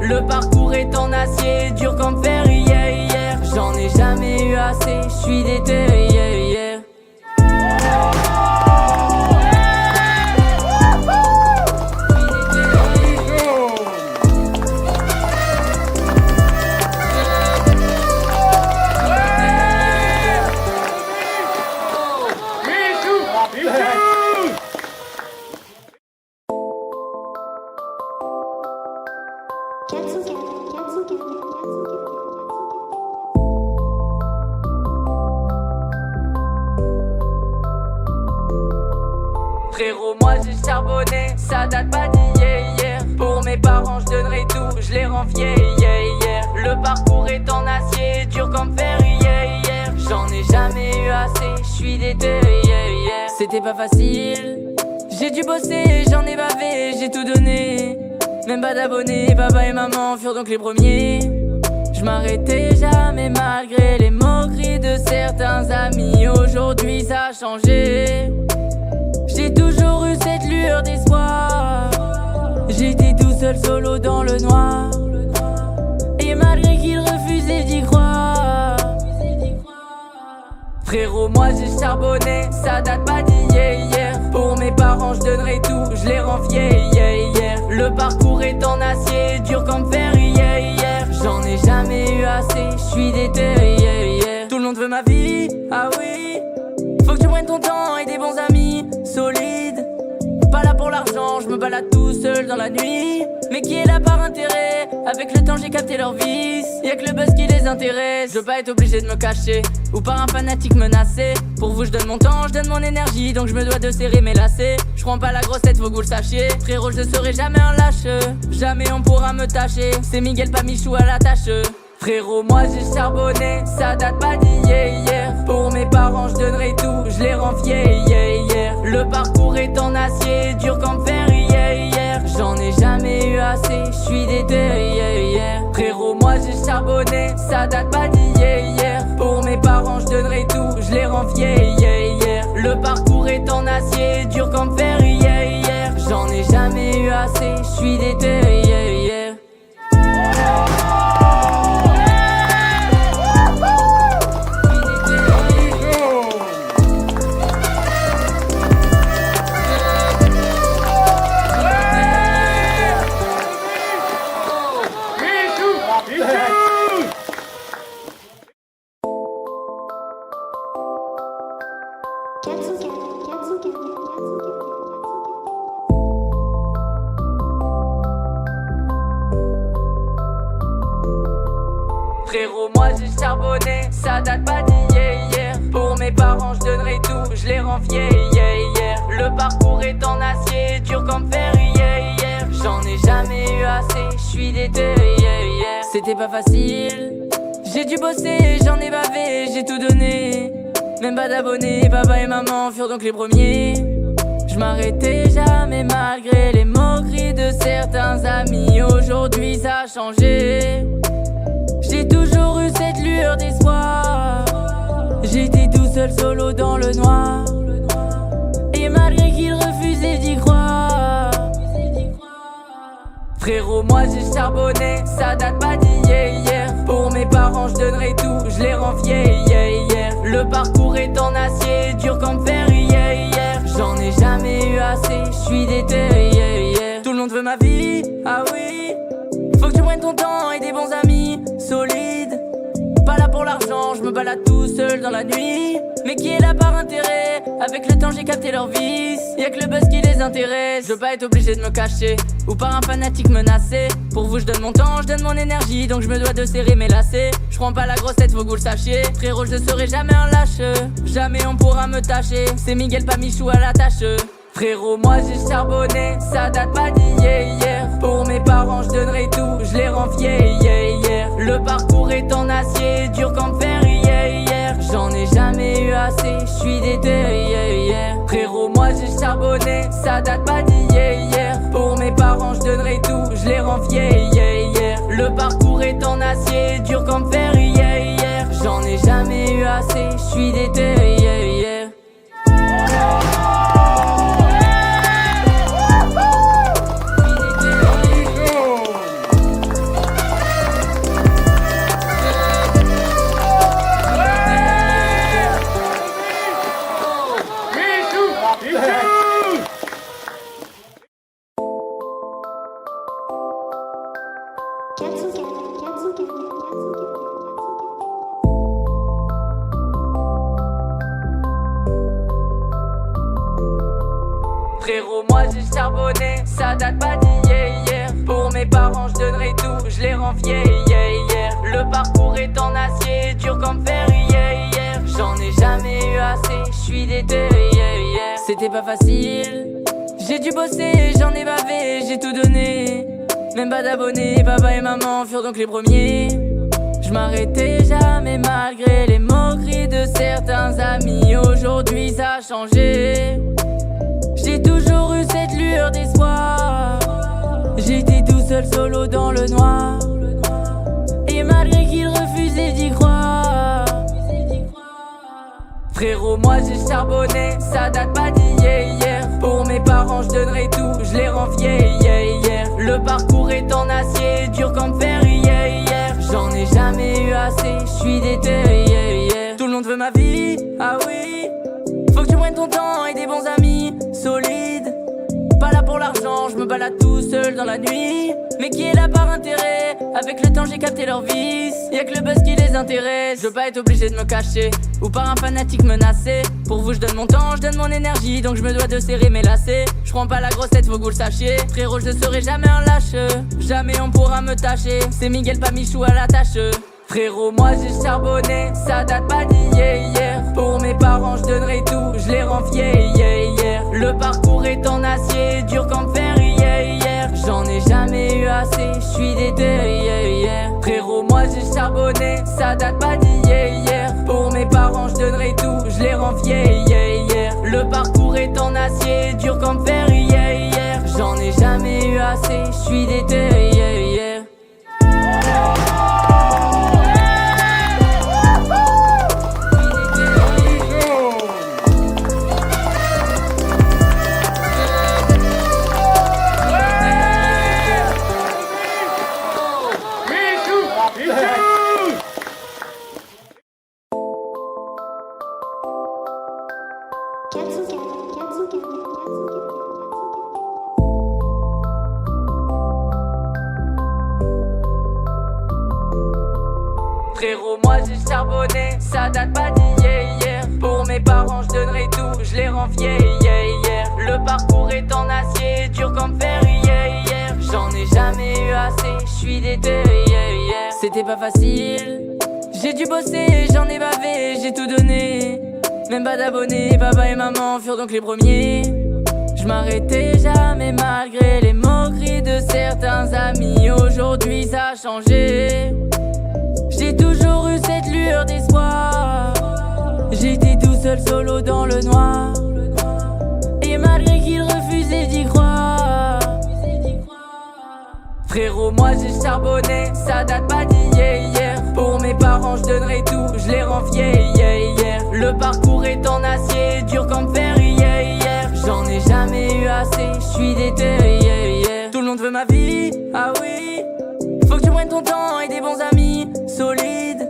Le parcours est en acier, dur comme fer hier. J'en ai jamais eu assez, je suis déter. Frérot, moi j'ai charbonné, ça date pas d'hier. Pour mes parents je donnerai tout, je les rends fiers. Le parcours est en acier, dur comme fer hier. J'en ai jamais eu assez, je suis déter. C'était pas facile, j'ai dû bosser, j'en ai bavé, j'ai tout donné. Même pas d'abonnés, papa et maman furent donc les premiers. Je m'arrêtais jamais malgré les moqueries de certains amis. Aujourd'hui ça a changé. J'ai toujours eu cette lueur d'espoir. J'étais tout seul solo dans le noir. Et malgré qu'ils refusaient d'y croire. Frérot, moi j'ai charbonné, ça date pas d'hier. Pour mes parents je donnerai tout, je les rends fiers. Le parcours est en acier, dur comme fer hier. J'en ai jamais eu assez, je suis déter. Tout le monde veut ma vie, ah oui. Faut que tu prennes ton temps et des bons amis solides. Pas là pour l'argent, je me balade tout seul dans la nuit. Mais qui est là par intérêt? Avec le temps j'ai capté leur vice. Y'a que le buzz qui les intéresse. Je veux pas être obligé de me cacher ou par un fanatique menacé. Pour vous je donne mon temps, je donne mon énergie, donc je me dois de serrer mes lacets. Je prends pas la grosse tête, faut que vous le sachiez. Frérot, je ne serai jamais un lâche. Jamais on pourra me tâcher. C'est Miguel, pas Michou à la tâche. Frérot, moi j'ai charbonné, ça date pas d'hier. Pour mes parents je donnerai tout, je les rends fiers. Le parcours est en acier, dur comme fer hier. J'en ai jamais eu assez, je suis déter. Frérot, moi j'ai charbonné, ça date pas d'hier. Pour mes parents je donnerai tout, je les rends fiers. Le parcours est en acier, dur comme fer hier. J'en ai jamais eu assez, je suis déter. Frérot, moi j'ai charbonné, ça date pas d'hier. Pour mes parents je donnerai tout, je les rends fiers. Le parcours est en acier, dur comme fer hier. J'en ai jamais eu assez, je suis déter. C'était pas facile, j'ai dû bosser, j'en ai bavé, j'ai tout donné. Même pas d'abonnés, papa et maman furent donc les premiers. Je m'arrêtais jamais malgré les moqueries de certains amis. Aujourd'hui ça a changé. J'ai toujours eu cette lueur d'espoir. J'étais tout seul solo dans le noir. Et malgré qu'ils refusaient d'y croire. Frérot, moi j'ai charbonné, ça date pas d'hier. Pour mes parents je donnerai tout, je les rends fiers. Le parcours est en acier, dur comme fer hier. J'en ai jamais eu assez, je suis déter. Tout le monde veut ma vie, ah oui. Faut que tu prennes ton temps et des bons amis solides. Pas là pour l'argent, je je me balade tout seul dans la nuit. Mais qui est là par intérêt? Avec le temps j'ai capté leur vice. Y'a que le buzz qui les intéresse. Je veux pas être obligé de me cacher ou par un fanatique menacé. Pour vous je donne mon temps, je donne mon énergie. Donc je me dois de serrer mes lacets. Je prends pas la grosse tête, faut que vous le sachiez. Frérot, je serai jamais un lâche. Jamais on pourra me tâcher. C'est Miguel, pas Michou à la tâche. Frérot, moi j'ai charbonné, ça date pas d'hier. Pour mes parents je donnerai tout, je les rends fiers. Le parcours est en acier, dur comme fer. J'en ai jamais eu assez, je suis déter. Frérot, moi j'ai charbonné, ça date pas d'hier. Pour mes parents je donnerai tout, je les rends fiers. Le parcours est en acier, dur comme fer. J'en ai jamais eu assez, je suis déter. Frérot, moi j'ai charbonné, ça date pas d'hier. Pour mes parents je donnerai tout, je les rends fiers. Le parcours est en acier, dur comme fer. J'en ai jamais eu assez, je suis déter. C'était pas facile, j'ai dû bosser, j'en ai bavé, j'ai tout donné. Même pas d'abonnés, papa et maman furent donc les premiers. Je m'arrêtais jamais malgré les moqueries de certains amis. Aujourd'hui ça a changé. J'ai toujours eu cette lueur d'espoir. J'étais tout seul solo dans le noir. Et malgré qu'ils refusaient d'y croire. Frérot, moi j'ai charbonné, ça date pas d'hier. Pour mes parents je donnerai tout, je les rends fiers. Le parcours est en acier, dur comme fer. J'en ai jamais eu assez, je suis déter. Tout le monde veut ma vie, ah oui. Faut que tu prennes ton temps et des bons amis solides. Pas là pour l'argent, je me balade tout seul dans la nuit. Mais qui est là par intérêt? Avec le temps j'ai capté leur vice. Y'a que le buzz qui les intéresse. Je veux pas être obligé de me cacher ou par un fanatique menacé. Pour vous je donne mon temps, je donne mon énergie. Donc je me dois de serrer mes lacets. Je prends pas la grosse tête, faut que vous le sachiez. Frérot, je serai jamais un lâche. Jamais on pourra me tâcher. C'est Miguel, pas Michou à la tâche. Frérot, moi j'ai charbonné, ça date pas d'hier. Pour mes parents je donnerai tout, je les rends fiers. Le parcours est en acier, dur comme fer. J'en ai jamais eu assez, je suis déter. Frérot, moi j'ai charbonné, ça date pas d'hier. Pour mes parents je donnerai tout, je les rends fiers. Le parcours est en acier, dur comme fer. J'en ai jamais eu assez, je suis déter. Frérot, moi j'ai charbonné, ça date pas d'hier. Pour mes parents je donnerai tout, je les rends fiers. Le parcours est en acier, dur comme fer. J'en ai jamais eu assez, je suis déter. C'était pas facile, j'ai dû bosser, j'en ai bavé, j'ai tout donné. Même pas d'abonnés, papa et maman furent donc les premiers. Je m'arrêtais jamais malgré les moqueries de certains amis. Aujourd'hui ça a changé. J'ai toujours eu cette lueur d'espoir. J'étais tout seul solo dans le noir. Et malgré qu'ils refusaient d'y croire. Frérot, moi j'ai charbonné, ça date pas d'hier. Pour mes parents je donnerai tout, je les rends fiers. Le parcours est en acier, dur comme fer. J'en ai jamais eu assez, je suis déter. Tout le monde veut ma vie, ah oui. Faut que tu prennes ton temps et des bons amis solides.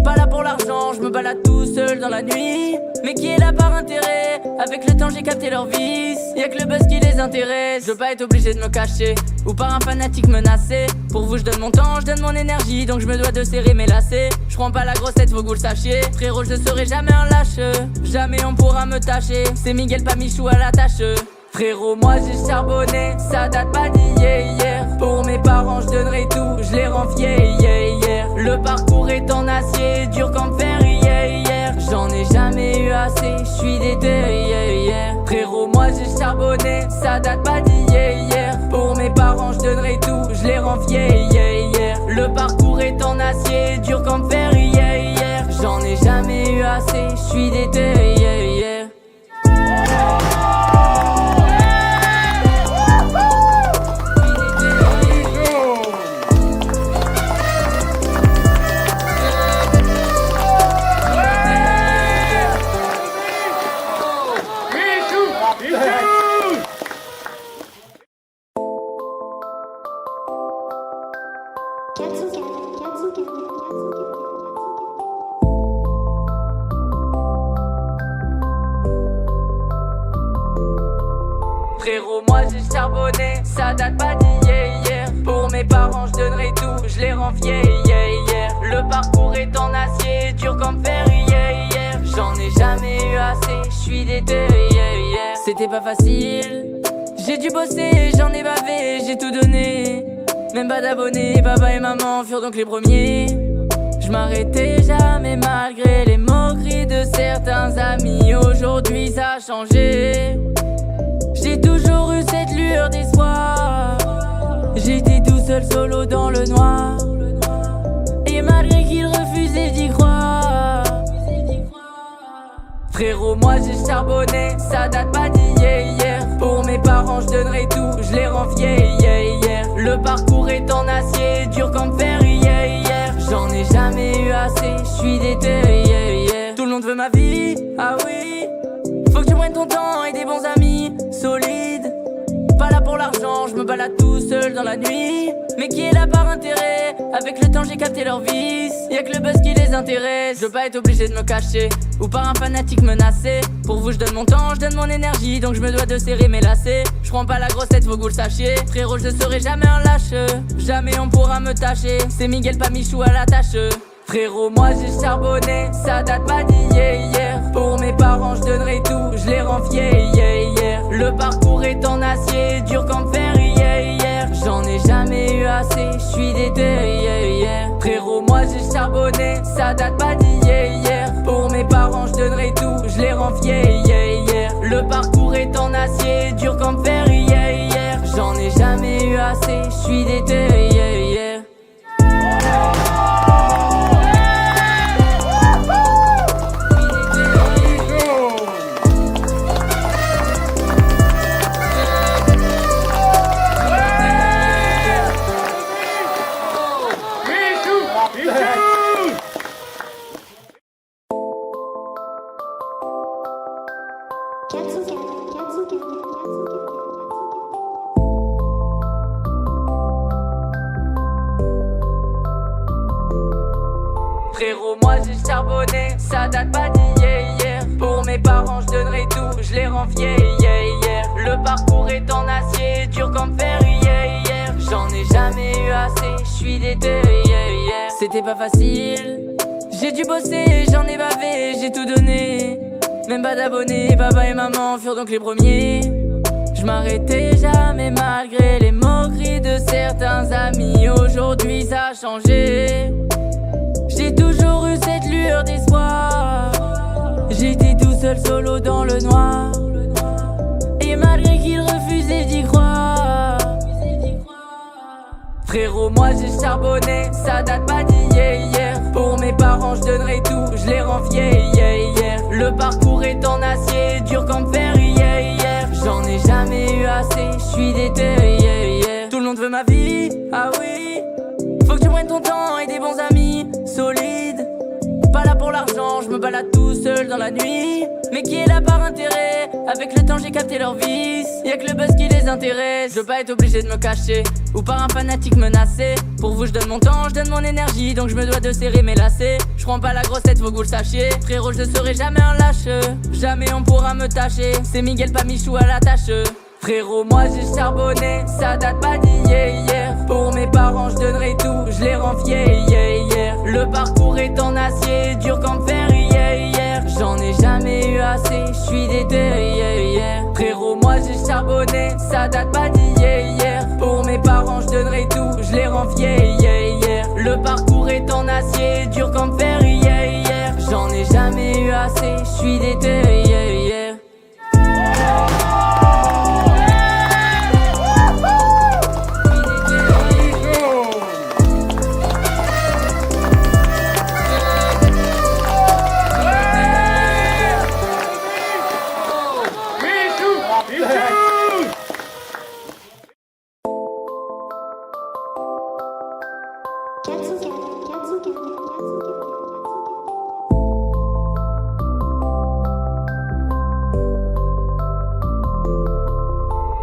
Pas là pour l'argent, je me balade tout seul dans la nuit. Mais qui est là par intérêt? Avec le temps j'ai capté leur vice. Y'a que le buzz qui les intéresse. Je veux pas être obligé de me cacher ou par un fanatique menacé. Pour vous je donne mon temps, je donne mon énergie. Donc je me dois de serrer mes lacets. Je prends pas la grosse tête, faut que vous le sachiez. Frérot, je serai jamais un lâche. Jamais on pourra me tâcher. C'est Miguel pas Michou à la tâche. Frérot, moi j'ai charbonné, ça date pas d'hier. Pour mes parents je donnerai tout, je les rends fiers. Le parcours est en acier, dur comme fer. J'en ai jamais eu assez, je suis déter. Frérot, moi j'ai charbonné, ça date pas d'hier. Pour mes parents je donnerai tout, je les rends fiers. Le parcours est en acier, dur comme fer. J'en ai jamais eu assez, je suis déter. Frérot, moi j'ai charbonné, ça date pas d'hier. Pour mes parents je donnerai tout, je les rends fiers. Le parcours est en acier, dur comme fer. J'en ai jamais eu assez, je suis déter. C'était pas facile, j'ai dû bosser, j'en ai bavé, j'ai tout donné. Même pas d'abonnés, papa et maman furent donc les premiers. Je m'arrêtais jamais malgré les moqueries de certains amis. Aujourd'hui ça a changé. J'ai toujours eu cette lueur d'espoir. J'étais tout seul solo dans le noir. Et malgré qu'ils refusaient d'y croire. Frérot, moi j'ai charbonné, ça date pas d'hier. Pour mes parents je donnerai tout, je les rends fiers. Le parcours est en acier, dur comme fer. J'en ai jamais eu assez, je suis déter. Tout le monde veut ma vie, ah oui. Faut que tu prennes ton temps et des bons amis solides. Pas là pour l'argent, je me balade tout seul dans la nuit. Mais qui est là par intérêt? Avec le temps j'ai capté leur vice. Y'a que le buzz qui les intéresse. Je veux pas être obligé de me cacher ou par un fanatique menacé. Pour vous je donne mon temps, je donne mon énergie. Donc je me dois de serrer mes lacets. Je prends pas la grosse tête, faut que vous le sachiez. Frérot, je serai jamais un lâche. Jamais on pourra me tâcher. C'est Miguel pas Michou à la tâche. Frérot, moi j'ai charbonné, ça date pas d'hier. Pour mes parents je donnerai tout, je les rends fiers. Le parcours est en acier, dur comme fer. J'en ai jamais eu assez, je suis déter. Frérot, moi j'ai charbonné, ça date pas d'hier. Pour mes parents je donnerai tout, je les rends fiers. Le parcours est en acier, dur comme fer. J'en ai jamais eu assez, je suis déter. Frérot, moi j'ai charbonné, ça date pas d'hier. Pour mes parents je donnerai tout, je les rends fiers. Le parcours est en acier, dur comme fer. J'en ai jamais eu assez, je suis déter. C'était pas facile, j'ai dû bosser, j'en ai bavé, j'ai tout donné. Même pas d'abonnés, papa et maman furent donc les premiers. Je m'arrêtais jamais malgré les moqueries de certains amis. Aujourd'hui ça a changé. J'ai toujours eu cette lueur d'espoir. J'étais tout seul solo dans le noir. Et malgré qu'ils refusaient d'y croire. Frérot, moi j'ai charbonné, ça date pas d'hier. Pour mes parents je donnerai tout, je les rends fiers. Le parcours est en acier, dur comme fer. J'en ai jamais eu assez, je suis déter. Tout le monde veut ma vie, ah oui. Faut que tu prennes ton temps et des bons amis solides. Pas là pour l'argent, je me balade tout seul dans la nuit. Mais qui est là par intérêt? Avec le temps j'ai capté leur vice. Y'a que le buzz qui les intéresse. Je veux pas être obligé de me cacher ou par un fanatique menacé. Pour vous je donne mon temps, je donne mon énergie. Donc je me dois de serrer mes lacets. Je prends pas la grosse tête, faut que vous le sachiez. Frérot, je serai jamais un lâche. Jamais on pourra me tâcher. C'est Miguel, pas Michou à la tâche. Frérot, moi j'ai charbonné, ça date pas d'hier. Pour mes parents, je donnerai tout, je les rends fiers. Le parcours est en acier, dur comme fer. J'en ai jamais eu assez, je suis déter. Frérot, moi j'ai charbonné, ça date pas d'hier. Pour mes parents, je donnerai tout, je les rends fiers. Le parcours est en acier, dur comme fer. J'en ai jamais eu assez, je suis déter.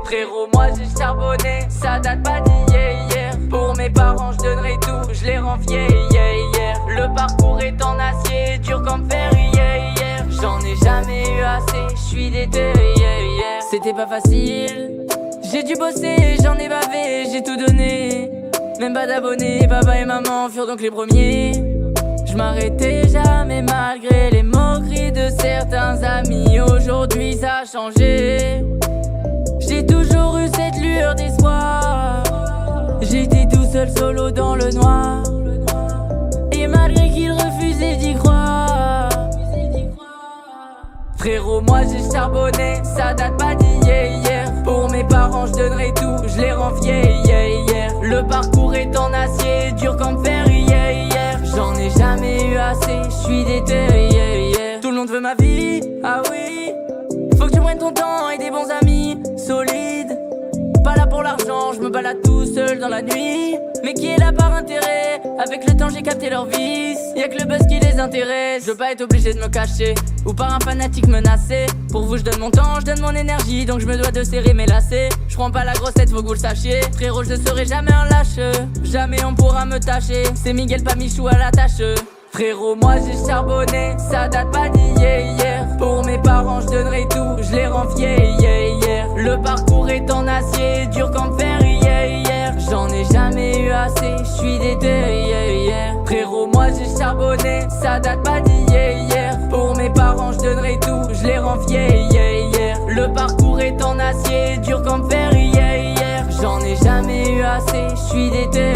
Frérot, moi j'ai charbonné, ça date pas d'hier. Pour mes parents, je donnerai tout, je les rends fiers. Le parcours est en acier, dur comme fer. J'en ai jamais eu assez, je suis déter. C'était pas facile, j'ai dû bosser, j'en ai bavé, j'ai tout donné. Même pas d'abonnés, papa et maman furent donc les premiers. Je m'arrêtais jamais malgré les moqueries de certains amis. Aujourd'hui ça a changé. J'ai toujours eu cette lueur d'espoir. J'étais tout seul solo dans le noir. Et malgré qu'ils refusaient d'y croire. Frérot, moi j'ai charbonné, ça date pas d'hier. Pour mes parents, je donnerai tout, je les rends fiers. Le parcours est en acier, dur comme fer. J'en ai jamais eu assez, je suis déter. Tout le monde veut ma vie, ah oui. Faut que tu prennes ton temps et des bons amis solides. Pas là pour l'argent, je me balade tout seul dans la nuit. Mais qui est là par intérêt? Avec le temps j'ai capté leur vice. Y'a que le buzz qui les intéresse. Je veux pas être obligé de me cacher ou par un fanatique menacé. Pour vous je donne mon temps, je donne mon énergie. Donc je me dois de serrer mes lacets. Je prends pas la grossette, faut que vous le sachiez. Frérot, je serai jamais un lâche. Jamais on pourra me tâcher. C'est Miguel, pas Michou à la tâche. Frérot, moi j'ai charbonné, ça date pas d'hier. Pour mes parents, je donnerai tout, je les rends fiers. Le parcours est en acier, dur comme fer. J'en ai jamais eu assez, je suis déter. Frérot, moi j'ai charbonné, ça date pas d'hier. Pour mes parents, je donnerai tout, je les rends fiers. Le parcours est en acier, dur comme fer. J'en ai jamais eu assez, je suis déter.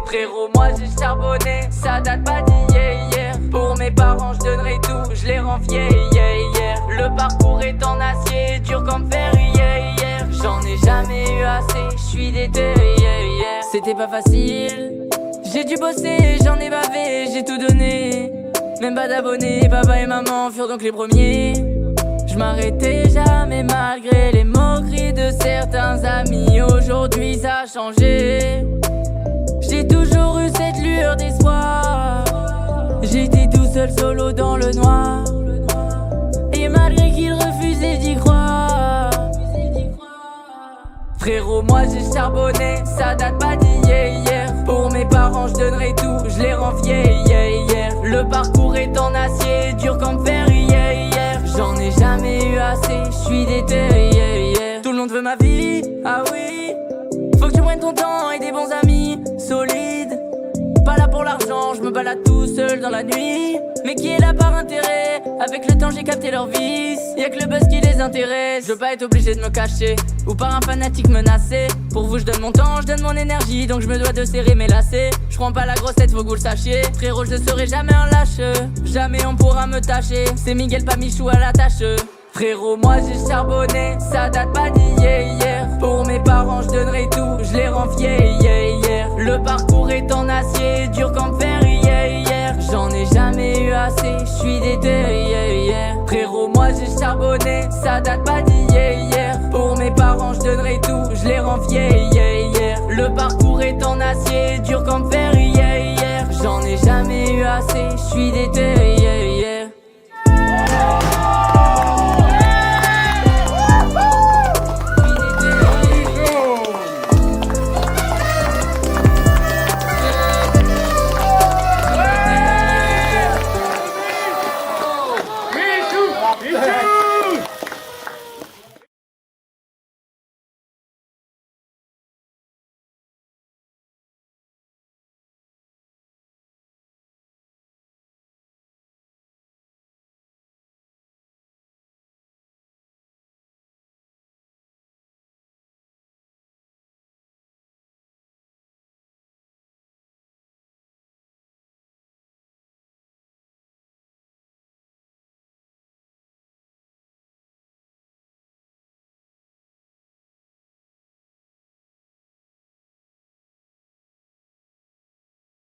Frérot, moi j'ai charbonné, ça date pas d'hier. Pour mes parents, je donnerai tout, je les rends fiers. Le parcours est en acier, dur comme fer. J'en ai jamais eu assez, je suis déter. C'était pas facile, j'ai dû bosser, j'en ai bavé, j'ai tout donné. Même pas d'abonnés, papa et maman furent donc les premiers. Je m'arrêtais jamais malgré les moqueries de certains amis. Aujourd'hui ça a changé. J'ai toujours eu cette lueur d'espoir. J'étais tout seul solo dans le noir. Et malgré qu'ils refusaient d'y croire. Frérot, moi j'ai charbonné, ça date pas d'hier. Pour mes parents, je donnerai tout, je les rends fiers. Le parcours est en acier, dur comme fer. J'en ai jamais eu assez, je suis déter. Tout le monde veut ma vie, ah oui. Faut que tu prennes ton temps et des bons amis solides. Pas là pour l'argent, je me balade tout seul dans la nuit. Mais qui est là par intérêt? Avec le temps j'ai capté leur vice. Y'a que le buzz qui les intéresse. Je veux pas être obligé de me cacher ou par un fanatique menacé. Pour vous je donne mon temps, je donne mon énergie. Donc je me dois de serrer mes lacets. Je prends pas la grossette, faut que vous le sachiez. Frérot, je serai jamais un lâche. Jamais on pourra me tâcher. C'est Miguel, pas Michou à la tâche. Frérot, moi j'ai charbonné, ça date pas d'hier. Pour mes parents, je donnerai tout, je les rends fiers. Le parcours est en acier, dur comme fer, hier. J'en ai jamais eu assez, j'suis déter, yeah. Frérot, moi j'ai charbonné, ça date pas d'hier. Pour mes parents j'donnerai tout, j'les rends fiers, yeah. Le parcours est en acier, dur comme fer, hier. J'en ai jamais eu assez, j'suis déter,